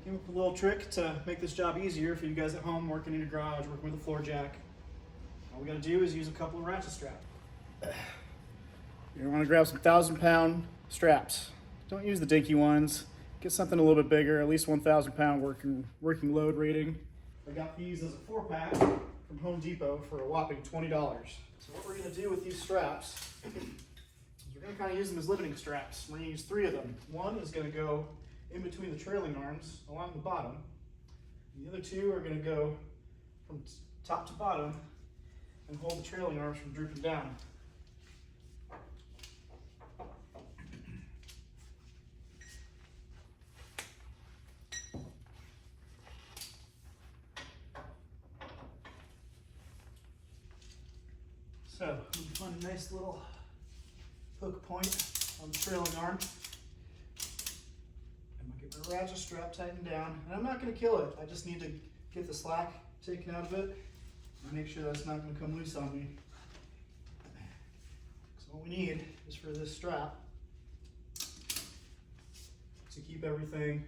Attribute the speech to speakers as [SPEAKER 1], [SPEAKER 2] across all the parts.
[SPEAKER 1] Came up with a little trick to make this job easier for you guys at home working in your garage, working with a floor jack. All we gotta do is use a couple of ratchet straps. You're gonna grab some 1,000-pound straps. Don't use the dinky ones. Get something a little bit bigger, at least 1,000-pound working load rating. I got these as a 4-pack from Home Depot for a whopping $20. So what we're gonna do with these straps is we're gonna kind of use them as limiting straps. We're gonna use 3 of them. One is gonna go in between the trailing arms along the bottom. And the other 2 are gonna go from top to bottom and hold the trailing arms from drooping down. So I'm going to find a nice little hook point on the trailing arm. I'm going to get my ratchet strap tightened down. And I'm not going to kill it. I just need to get the slack taken out of it and make sure that's not going to come loose on me. So what we need is for this strap to keep everything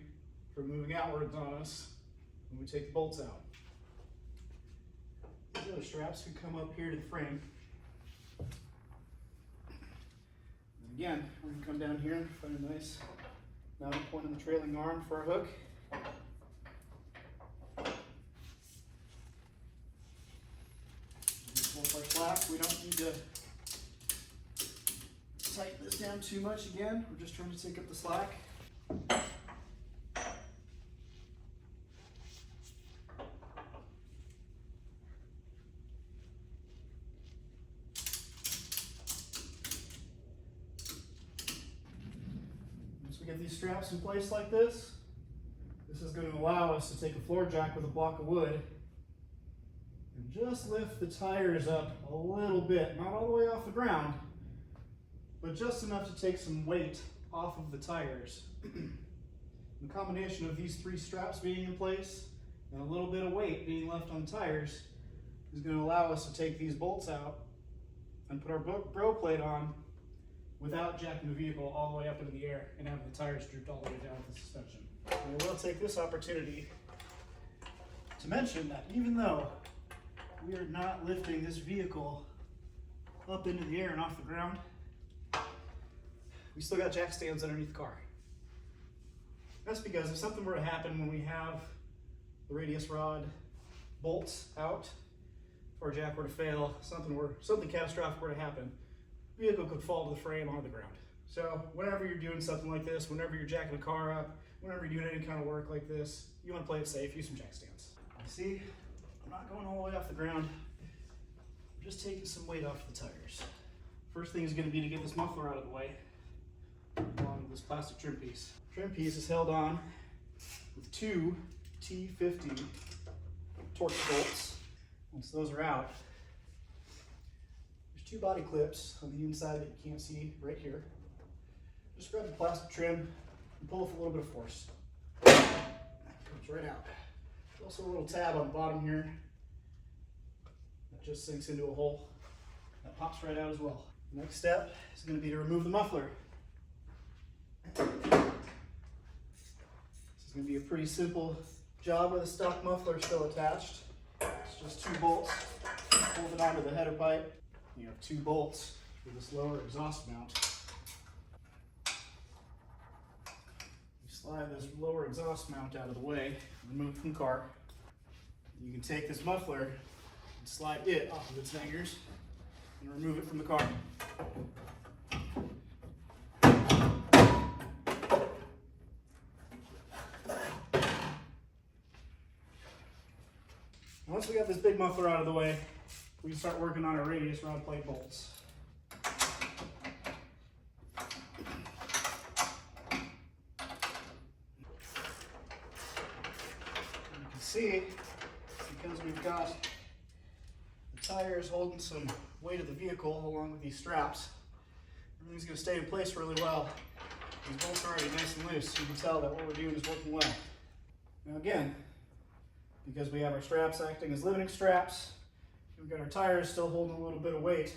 [SPEAKER 1] from moving outwards on us when we take the bolts out. These other straps can come up here to the frame. Again, we're going to come down here and find a nice mounting point on the trailing arm for our hook. Pull our slack. We don't need to tighten this down too much again. We're just trying to take up the slack. We get these straps in place like this. This is going to allow us to take a floor jack with a block of wood and just lift the tires up a little bit, not all the way off the ground, but just enough to take some weight off of the tires. The combination of these 3 straps being in place and a little bit of weight being left on the tires is going to allow us to take these bolts out and put our bro plate on without jacking the vehicle all the way up into the air and having the tires drooped all the way down with the suspension. And I will take this opportunity to mention that even though we are not lifting this vehicle up into the air and off the ground, we still got jack stands underneath the car. That's because if something were to happen when we have the radius rod bolts out, or a jack were to fail, something catastrophic were to happen, vehicle could fall to the frame onto the ground. So whenever you're doing something like this, whenever you're jacking a car up, whenever you're doing any kind of work like this, you want to play it safe, use some jack stands. You see, I'm not going all the way off the ground. I'm just taking some weight off the tires. First thing is going to be to get this muffler out of the way along with this plastic trim piece. Trim piece is held on with 2 T50 torque bolts. Once those are out, 2 body clips on the inside that you can't see right here. Just grab the plastic trim and pull with a little bit of force. That comes right out. There's also a little tab on the bottom here that just sinks into a hole. That pops right out as well. The next step is going to be to remove the muffler. This is going to be a pretty simple job with a stock muffler still attached. It's just 2 bolts holding onto the header pipe. You have 2 bolts for this lower exhaust mount. You slide this lower exhaust mount out of the way, remove it from the car. You can take this muffler and slide it off of its hangers and remove it from the car. Once we got this big muffler out of the way, we can start working on our radius rod plate bolts. You can see, because we've got the tires holding some weight of the vehicle along with these straps, everything's going to stay in place really well. These bolts are already nice and loose, so you can tell that what we're doing is working well. Now again, because we have our straps acting as limiting straps, we've got our tires still holding a little bit of weight.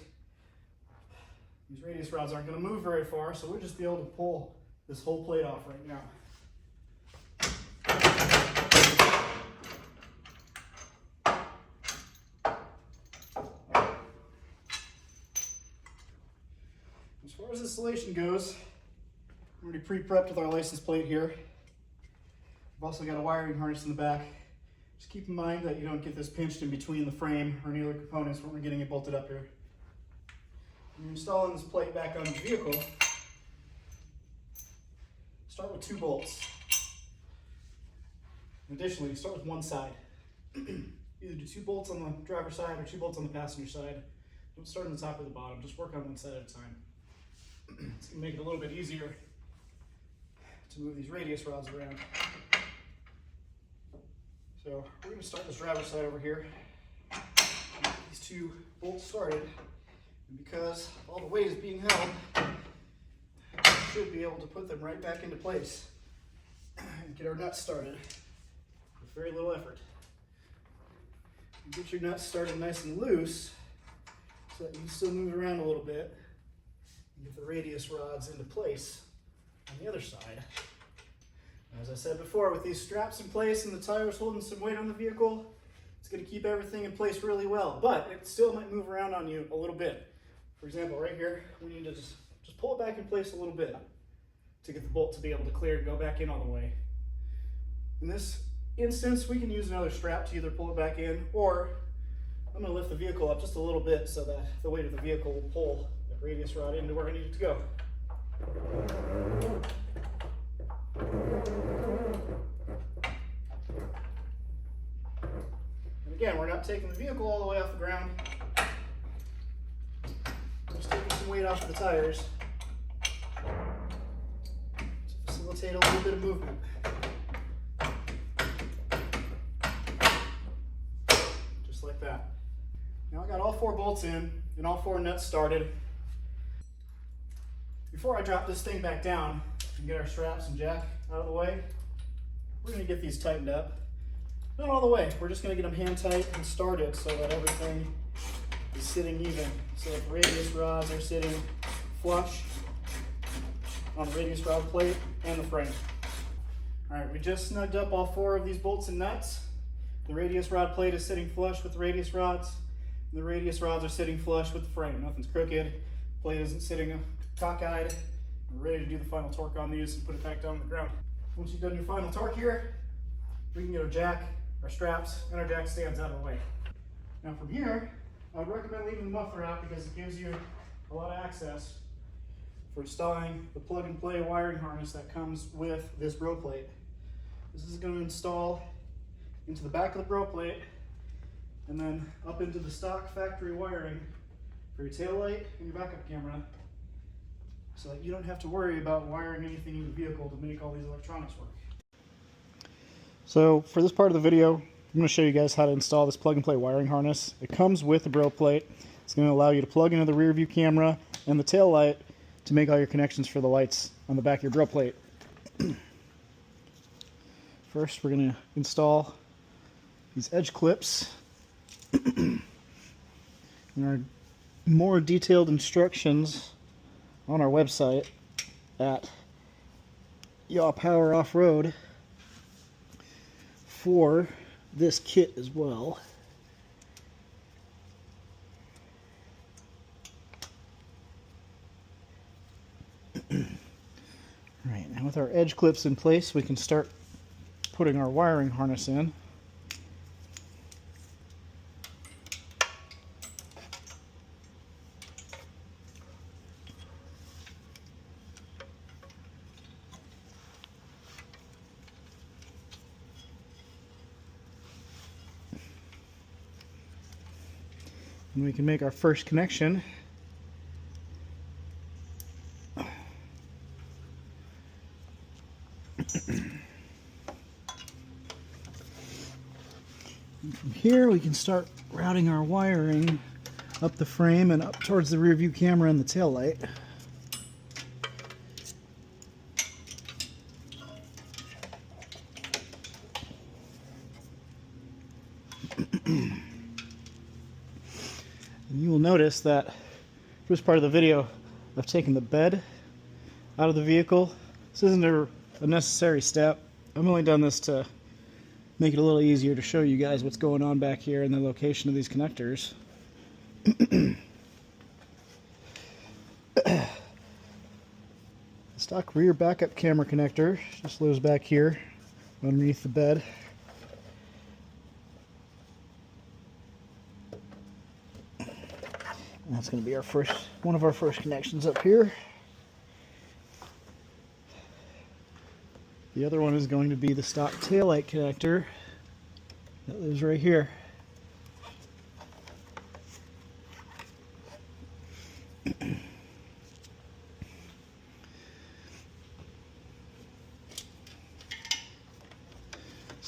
[SPEAKER 1] These radius rods aren't going to move very far, so we'll just be able to pull this whole plate off right now. as installation goes, I'm already pre-prepped with our license plate here. I've also got a wiring harness in the back. Just keep in mind that you don't get this pinched in between the frame or any other components when we're getting it bolted up here. When you're installing this plate back on the vehicle, start with 2 bolts. Additionally, start with one side. Either do 2 bolts on the driver's side or 2 bolts on the passenger side. Don't start on the top or the bottom, just work on one side at a time. It's going to make it a little bit easier to move these radius rods around. So we're going to start this driver's side over here. Get these 2 bolts started. And because all the weight is being held, we should be able to put them right back into place and get our nuts started with very little effort. Get your nuts started nice and loose so that you can still move around a little bit and get the radius rods into place on the other side. As I said before, with these straps in place and the tires holding some weight on the vehicle, it's going to keep everything in place really well, but it still might move around on you a little bit. For example, right here, we need to just pull it back in place a little bit to get the bolt to be able to clear and go back in all the way. In this instance, we can use another strap to either pull it back in, or I'm going to lift the vehicle up just a little bit so that the weight of the vehicle will pull the radius rod into where I need it to go. And again, we're not taking the vehicle all the way off the ground. Just taking some weight off of the tires to facilitate a little bit of movement. Just like that. Now I got all 4 bolts in and all 4 nuts started. Before I drop this thing back down and get our straps and jack out of the way, we're going to get these tightened up. Not all the way, we're just going to get them hand tight and started so that everything is sitting even. So the radius rods are sitting flush on the radius rod plate and the frame. Alright, we just snugged up all 4 of these bolts and nuts. The radius rod plate is sitting flush with the radius rods, and the radius rods are sitting flush with the frame. Nothing's crooked, plate isn't sitting cockeyed. We're ready to do the final torque on these and put it back down on the ground. Once you've done your final torque here, we can get our jack, our straps, and our jack stands out of the way. Now from here, I would recommend leaving the muffler out because it gives you a lot of access for installing the plug and play wiring harness that comes with this bro plate. This is going to install into the back of the bro plate and then up into the stock factory wiring for your tail light and your backup camera, so that you don't have to worry about wiring anything in the vehicle to make all these electronics work. So for this part of the video, I'm going to show you guys how to install this plug and play wiring harness. It comes with the bro plate. It's going to allow you to plug into the rear view camera and the tail light to make all your connections for the lights on the back of your bro plate. First, we're going to install these edge clips. There are more detailed instructions on our website at Yaw Power Off-Road for this kit as well. Right, now with our edge clips in place, we can start putting our wiring harness in. And we can make our first connection. And from here we can start routing our wiring up the frame and up towards the rear view camera and the tail light. And you will notice that for this part of the video, I've taken the bed out of the vehicle. This isn't a necessary step. I've only done this to make it a little easier to show you guys what's going on back here and the location of these connectors. Stock rear backup camera connector just lives back here underneath the bed. And that's going to be one of our first connections up here. The other one is going to be the stock taillight connector that lives right here.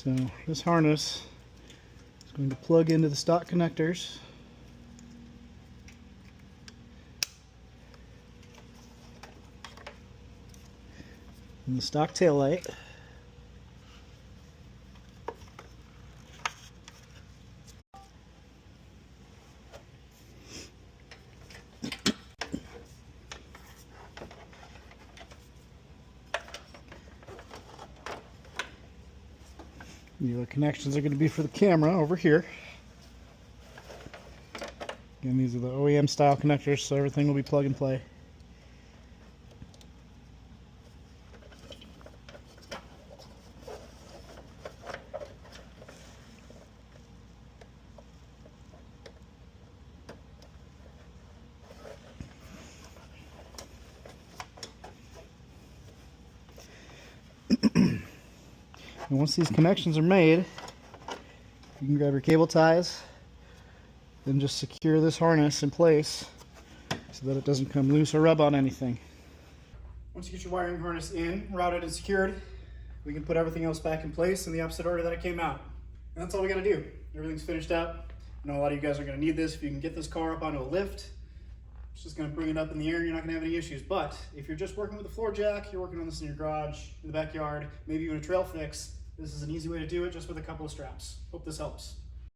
[SPEAKER 1] So this harness is going to plug into the stock connectors. And the stock taillight. The other connections are going to be for the camera over here. Again, these are the OEM style connectors, so everything will be plug and play. And once these connections are made, you can grab your cable ties, then just secure this harness in place so that it doesn't come loose or rub on anything. Once you get your wiring harness in, routed and secured, we can put everything else back in place in the opposite order that it came out. And that's all we gotta do. Everything's finished up. I know a lot of you guys are gonna need this. If you can get this car up onto a lift, it's just gonna bring it up in the air and you're not gonna have any issues. But if you're just working with a floor jack, you're working on this in your garage, in the backyard, maybe even a trail fix, this is an easy way to do it just with a couple of straps. Hope this helps.